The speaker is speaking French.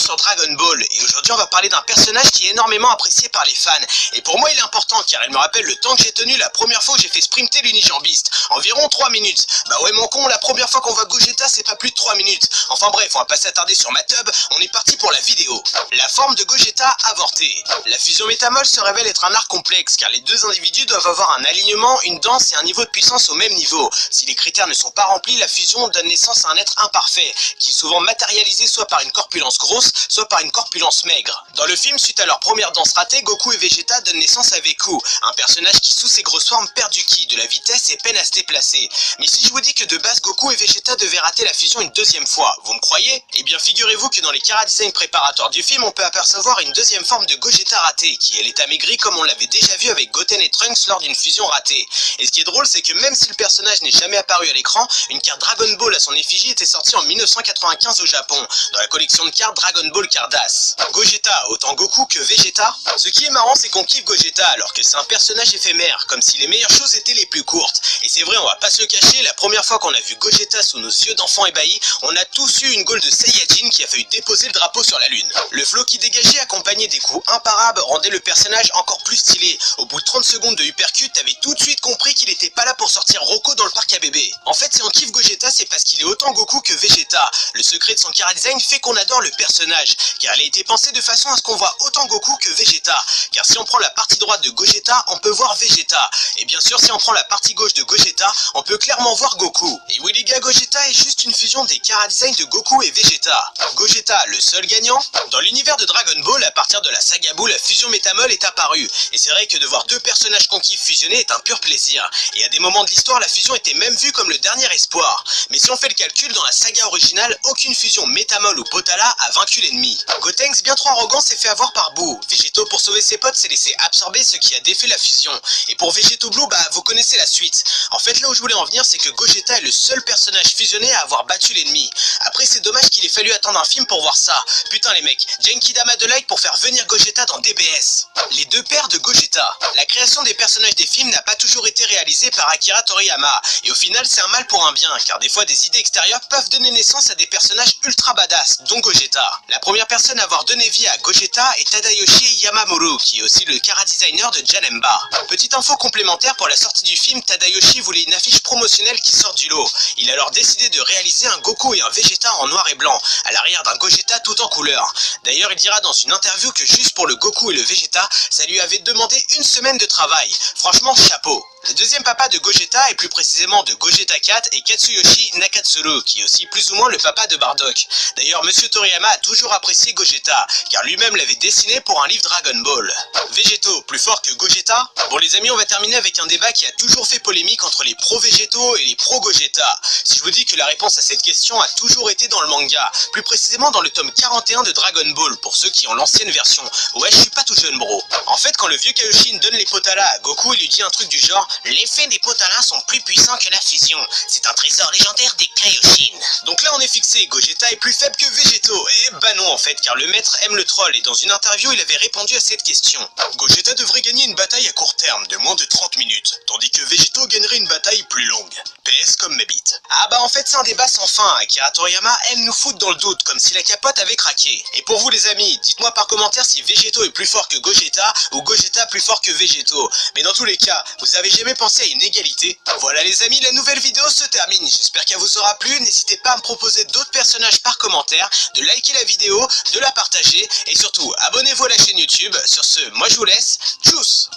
sur Dragon Ball et aujourd'hui on va parler d'un personnage qui est énormément apprécié par les fans. Et pour moi il est important car il me rappelle le temps que j'ai tenu la première fois que j'ai fait sprinter l'Unijambiste. Environ 3 minutes. Bah ouais mon con, la première fois qu'on voit Gogeta c'est pas plus de 3 minutes. Enfin bref, on va pas s'attarder sur ma tub, on est parti pour la vidéo. La forme de Gogeta avortée. La fusion métamol se révèle être un art complexe car les deux individus doivent avoir un alignement, une danse et un niveau de puissance au même niveau. Si les critères ne sont pas remplis, la fusion donne naissance à un être imparfait, qui est souvent matérialisé soit par une corpulence grosse, soit par une corpulence maigre. Dans le film, suite à leur première danse ratée, Goku et Vegeta donnent naissance à Veku, un personnage qui sous ses grosses formes perd du ki, de la vitesse et peine à se déplacer. Mais si je vous dis que de base Goku et Vegeta devaient rater la fusion une deuxième fois, vous me croyez? Eh bien figurez-vous que dans les chara-design préparatoires du film, on peut apercevoir une deuxième forme de Gogeta ratée, qui elle est amaigrie comme on l'avait déjà vu avec Goten et Trunks lors d'une fusion ratée. Et ce qui est drôle, c'est que même si le personnage n'est jamais apparu à l'écran, une carte Dragon Ball à son effigie était sortie en 1995 au Japon, dans la collection de cartes Dragon Ball Cardass. Gogeta, autant Goku que Vegeta. Ce qui est marrant, c'est qu'on kiffe Gogeta alors que c'est un personnage éphémère, comme si les meilleures choses étaient les plus courtes. Et c'est vrai, on va pas se le cacher, la première fois qu'on a vu Gogeta sous nos yeux d'enfants ébahis, on a tous eu une gaule de Saiyajin qui a failli déposer le drapeau sur la lune. Le flow qui dégageait accompagné des coups imparables rendait le personnage encore plus stylé. Au bout de 30 secondes de uppercut, t'avais tout de suite compris qu'il était pas là pour sortir Rocco dans le parc à bébé. En fait, si on kiffe Gogeta, c'est parce qu'il est autant Goku que Vegeta. Le secret de son chara-design fait qu'on adore le personnage, car il a été pensé de façon à ce qu'on voit autant Goku que Vegeta. Car si on prend la partie droite de Gogeta, on peut voir Vegeta. Et bien sûr, si on prend la partie gauche de Gogeta, on peut clairement voir Goku. Et oui les gars, Gogeta est juste une fusion des chara-design de Goku et Vegeta. Gogeta, le seul gagnant? Dans l'univers de Dragon Ball, à partir de la saga Buu, la fusion métamol est apparue. Et c'est vrai que de voir deux personnages qu'on kiffe fusionner est un pur plaisir. Et à des moments de l'histoire, la fusion était même vue comme le dernier espoir. Mais si on fait le calcul, dans la saga originale, aucune fusion métamol ou Potala a vaincu l'ennemi. Gotenks, bien trop arrogant, s'est fait avoir par Buu. Végéto, pour sauver ses potes, s'est laissé absorber, ce qui a défait la fusion. Et pour Végéto Blue, bah vous connaissez la suite. En fait, là où je voulais en venir, c'est que Gogeta est le seul personnage fusionné à avoir battu l'ennemi. Après, c'est dommage qu'il ait fallu attendre un film pour voir ça. Putain les mecs, Genkidama de like pour faire venir Gogeta dans DBS. Les deux pères de Gogeta. La création des personnages des films n'a pas toujours été réalisée par Akira Toriyama. Et au final, c'est un mal pour un bien, car des fois des idées extérieures peuvent donner naissance à des personnages ultra badass, dont Gogeta. La première personne à avoir donné vie à Gogeta est Tadayoshi Yamamoru, qui est aussi le chara-designer de Janemba. Petite info complémentaire, pour la sortie du film, Tadayoshi voulait une affiche promotionnelle qui sort du lot. Il a alors décidé de réaliser un Goku et un Vegeta en noir et blanc, à l'arrière d'un Gogeta tout en couleur. D'ailleurs, il dira dans une interview que juste pour le Goku et le Vegeta, ça lui avait demandé une semaine de travail. Franchement, chapeau. Le deuxième papa de Gogeta, et plus précisément de Gogeta 4, est Katsuyoshi Nakatsuru, qui est aussi plus ou moins le papa de Bardock. D'ailleurs, Monsieur Toriyama a toujours apprécié Gogeta, car lui-même l'avait dessiné pour un livre Dragon Ball. Végéto, plus fort que Gogeta? Bon les amis, on va terminer avec un débat qui a toujours fait polémique entre les pro-Végéto et les pro-Gogeta. Si je vous dis que la réponse à cette question a toujours été dans le manga, plus précisément dans le tome 41 de Dragon Ball, pour ceux qui ont l'ancienne version. Ouais, je suis pas tout jeune bro. En fait, quand le vieux Kaioshin donne les Potala à Goku, il lui dit un truc du genre: l'effet des Potala sont plus puissants que la fusion. C'est un trésor légendaire des Kaioshin. Donc là on est fixé, Gogeta est plus faible que Végéto. Et bah non en fait, car le maître aime le troll et dans une interview il avait répondu à cette question. Gogeta devrait gagner une bataille à court terme de moins de 30 minutes, tandis que Végéto gagnerait une bataille plus longue. PS comme ma bite. Ah bah en fait c'est un débat sans fin, Akira Toriyama aime nous foutre dans le doute, comme si la capote avait craqué. Et pour vous les amis, dites-moi par commentaire si Végéto est plus fort que Gogeta, ou Gogeta plus fort que Végéto. Mais dans tous les cas, vous avez jamais pensé à une égalité? Voilà les amis, la nouvelle vidéo se termine, j'espère qu'elle vous aura plu, n'hésitez pas à me proposer d'autres personnages par commentaire, de liker la vidéo, de la partager, et surtout abonnez-vous à la chaîne YouTube. Sur ce, moi je vous laisse, tchuss.